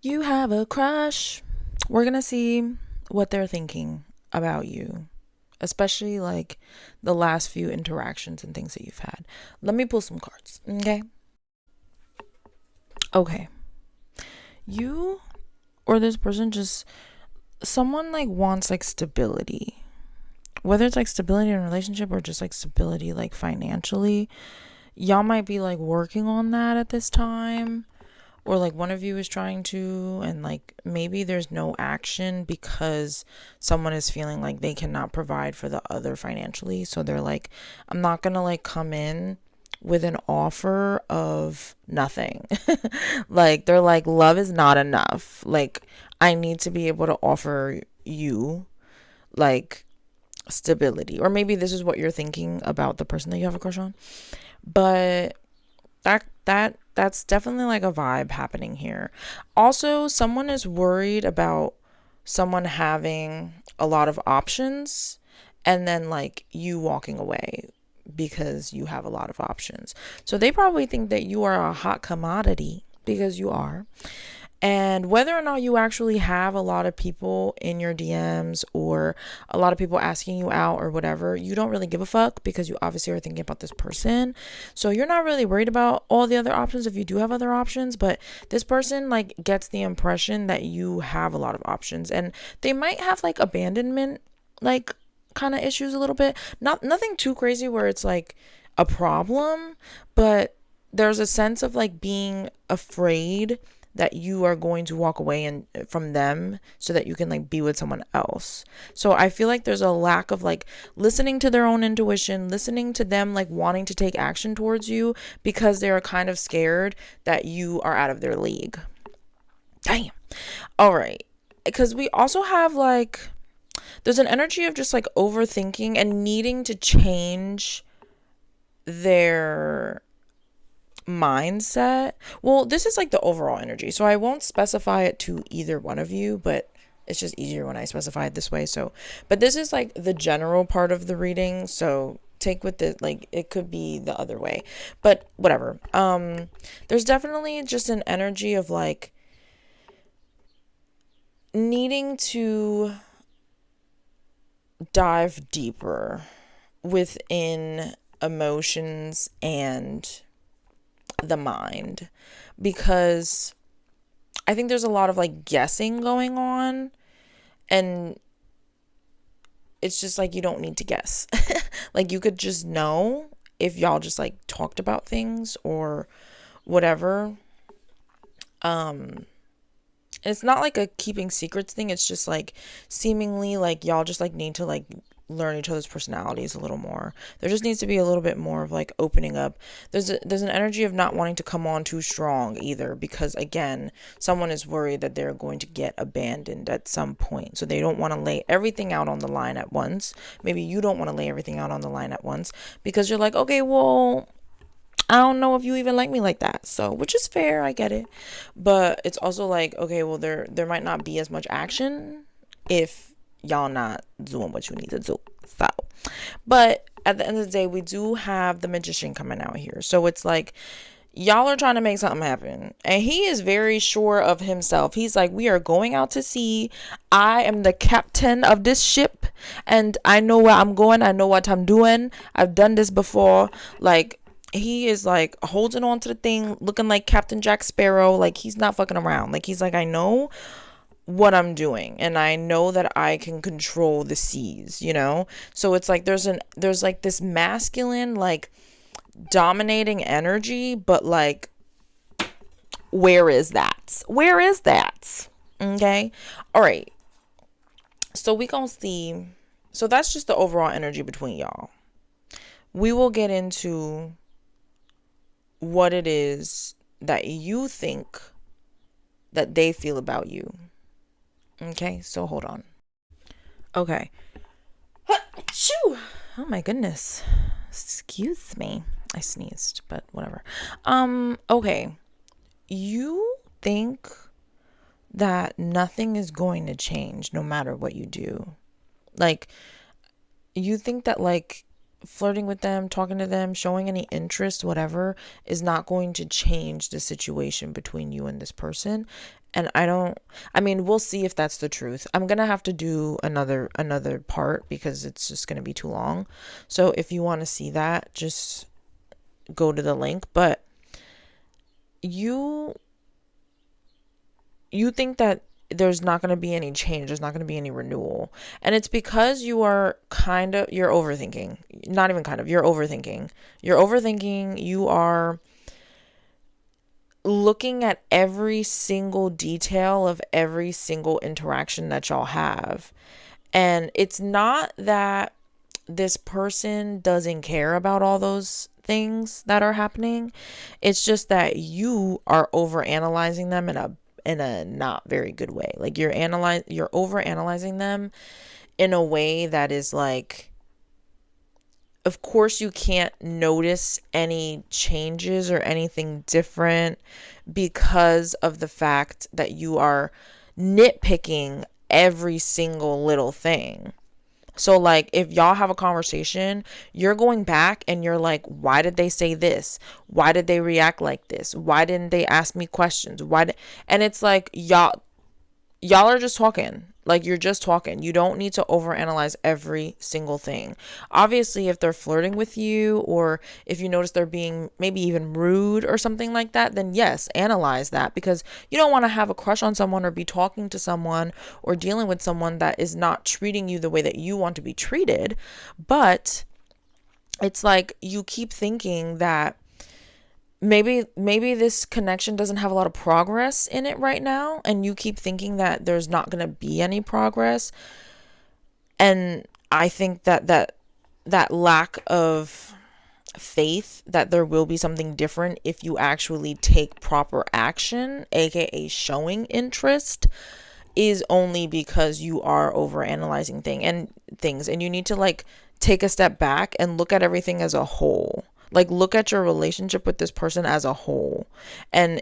You have a crush. We're gonna see what they're thinking about you, especially like the last few interactions and things that you've had. Let me pull some cards, okay? Okay. You or this person just, someone like wants like stability. Whether it's like stability in a relationship or just like stability like financially, y'all might be like working on that at this time, or like one of you is trying to, and like maybe there's no action because someone is feeling like they cannot provide for the other financially, so they're like, I'm not gonna like come in with an offer of nothing. Like they're like, love is not enough, like I need to be able to offer you like stability. Or maybe this is what you're thinking about the person that you have a crush on, but that's definitely like a vibe happening here. Also, someone is worried about someone having a lot of options and then like you walking away because you have a lot of options. So they probably think that you are a hot commodity, because you are. And whether or not you actually have a lot of people in your DMs or a lot of people asking you out or whatever, you don't really give a fuck because you obviously are thinking about this person. So you're not really worried about all the other options if you do have other options, but this person like gets the impression that you have a lot of options, and they might have like abandonment like kind of issues a little bit. Nothing too crazy where it's like a problem, but there's a sense of like being afraid that you are going to walk away and from them so that you can like be with someone else. So I feel like there's a lack of like listening to their own intuition, listening to them like wanting to take action towards you because they're kind of scared that you are out of their league. Damn. All right. Because we also have like, there's an energy of just like overthinking and needing to change their mindset. Well, this is like the overall energy, so I won't specify it to either one of you, but it's just easier when I specify it this way. So, but this is like the general part of the reading, so take with it, like it could be the other way, but whatever. There's definitely just an energy of like needing to dive deeper within emotions and the mind, because I think there's a lot of like guessing going on, and it's just like you don't need to guess. Like you could just know if y'all just like talked about things or whatever. It's not like a keeping secrets thing. It's just like seemingly like y'all just like need to like learn each other's personalities a little more. There just needs to be a little bit more of like opening up. There's an energy of not wanting to come on too strong either, because again, someone is worried that they're going to get abandoned at some point. So they don't want to lay everything out on the line at once. Maybe you don't want to lay everything out on the line at once because you're like, okay, well, I don't know if you even like me like that. So, which is fair, I get it. But it's also like, okay, well there might not be as much action if y'all not doing what you need to do. So, but at the end of the day, we do have the magician coming out here. So it's like y'all are trying to make something happen. And he is very sure of himself. He's like, we are going out to sea. I am the captain of this ship and I know where I'm going. I know what I'm doing. I've done this before. Like, he is like holding on to the thing, looking like Captain Jack Sparrow. Like he's not fucking around. Like he's like, I know what I'm doing and I know that I can control the seas, you know? So it's like there's like this masculine like dominating energy, but like where is that? Where is that? Okay? All right. So we gonna see. So that's just the overall energy between y'all. We will get into what it is that you think that they feel about you. Okay, so hold on. Okay. Achoo! Oh my goodness. Excuse me. I sneezed, but whatever. Okay. You think that nothing is going to change no matter what you do. Like, you think that, like, flirting with them, talking to them, showing any interest, whatever, is not going to change the situation between you and this person. And I mean, we'll see if that's the truth. I'm going to have to do another part because it's just going to be too long. So if you want to see that, just go to the link. But you think that there's not going to be any change, there's not going to be any renewal, and it's because you're overthinking. Not even kind of, you're overthinking. You are looking at every single detail of every single interaction that y'all have, and it's not that this person doesn't care about all those things that are happening. It's just that you are over analyzing them in a not very good way. Like you're over analyzing them in a way that is like, of course you can't notice any changes or anything different because of the fact that you are nitpicking every single little thing. So like if y'all have a conversation, you're going back and you're like, why did they say this? Why did they react like this? Why didn't they ask me questions? And it's like y'all are just talking. Like you're just talking. You don't need to overanalyze every single thing. Obviously, if they're flirting with you or if you notice they're being maybe even rude or something like that, then yes, analyze that, because you don't want to have a crush on someone or be talking to someone or dealing with someone that is not treating you the way that you want to be treated. But it's like you keep thinking that maybe this connection doesn't have a lot of progress in it right now, and you keep thinking that there's not going to be any progress. And I think that lack of faith that there will be something different if you actually take proper action, aka showing interest, is only because you are over analyzing things, and you need to like take a step back and look at everything as a whole. Like look at your relationship with this person as a whole. And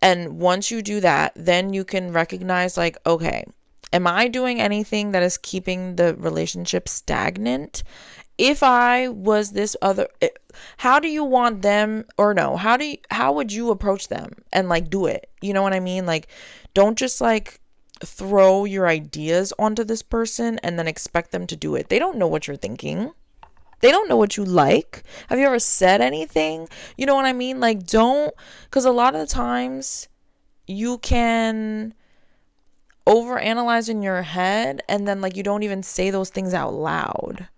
once you do that, then you can recognize like, okay, am I doing anything that is keeping the relationship stagnant? If I was this other, how do you want them, or no, how would you approach them and like do it? You know what I mean? Like, don't just like throw your ideas onto this person and then expect them to do it. They don't know what you're thinking. They don't know what you like. Have you ever said anything? You know what I mean? Like, don't, because a lot of the times you can overanalyze in your head and then like you don't even say those things out loud.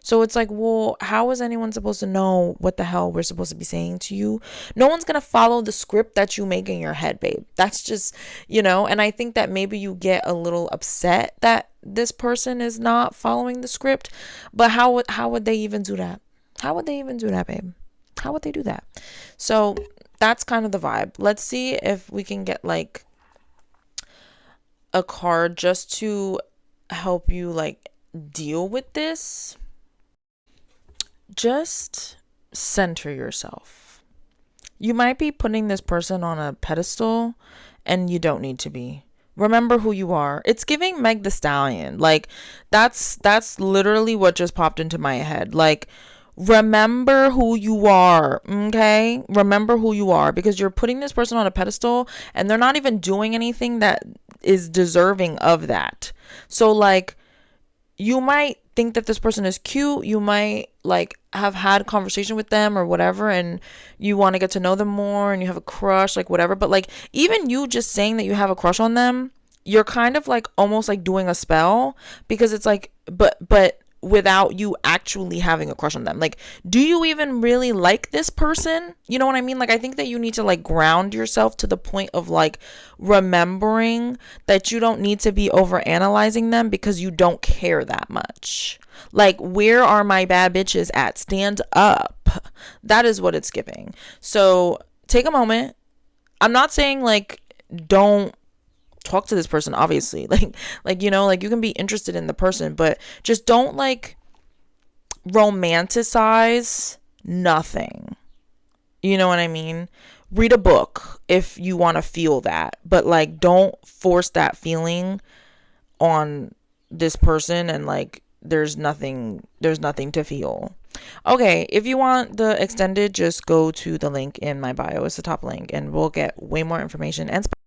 So it's like, well, how is anyone supposed to know what the hell we're supposed to be saying to you? No one's going to follow the script that you make in your head, babe. That's just, and I think that maybe you get a little upset that this person is not following the script, but how would they even do that? How would they even do that, babe? How would they do that? So that's kind of the vibe. Let's see if we can get like a card just to help you like deal with this. Just center yourself. You might be putting this person on a pedestal and you don't need to be. Remember who you are. It's giving Meg the Stallion. Like that's literally what just popped into my head. Like, remember who you are, okay? Remember who you are, because you're putting this person on a pedestal and they're not even doing anything that is deserving of that. So like, you might think that this person is cute. You might like have had a conversation with them or whatever, and you want to get to know them more and you have a crush, like whatever. But like, even you just saying that you have a crush on them, you're kind of like almost like doing a spell, because it's like, but without you actually having a crush on them. Like, do you even really like this person? You know what I mean? Like, I think that you need to like ground yourself to the point of like remembering that you don't need to be over analyzing them because you don't care that much. Like, where are my bad bitches at? Stand up. That is what it's giving. So take a moment. I'm not saying like don't talk to this person, obviously, like you can be interested in the person, but just don't like romanticize nothing. You know what I mean? Read a book if you want to feel that, but like don't force that feeling on this person and like there's nothing to feel. Okay, if you want the extended, just go to the link in my bio. It's the top link, and we'll get way more information and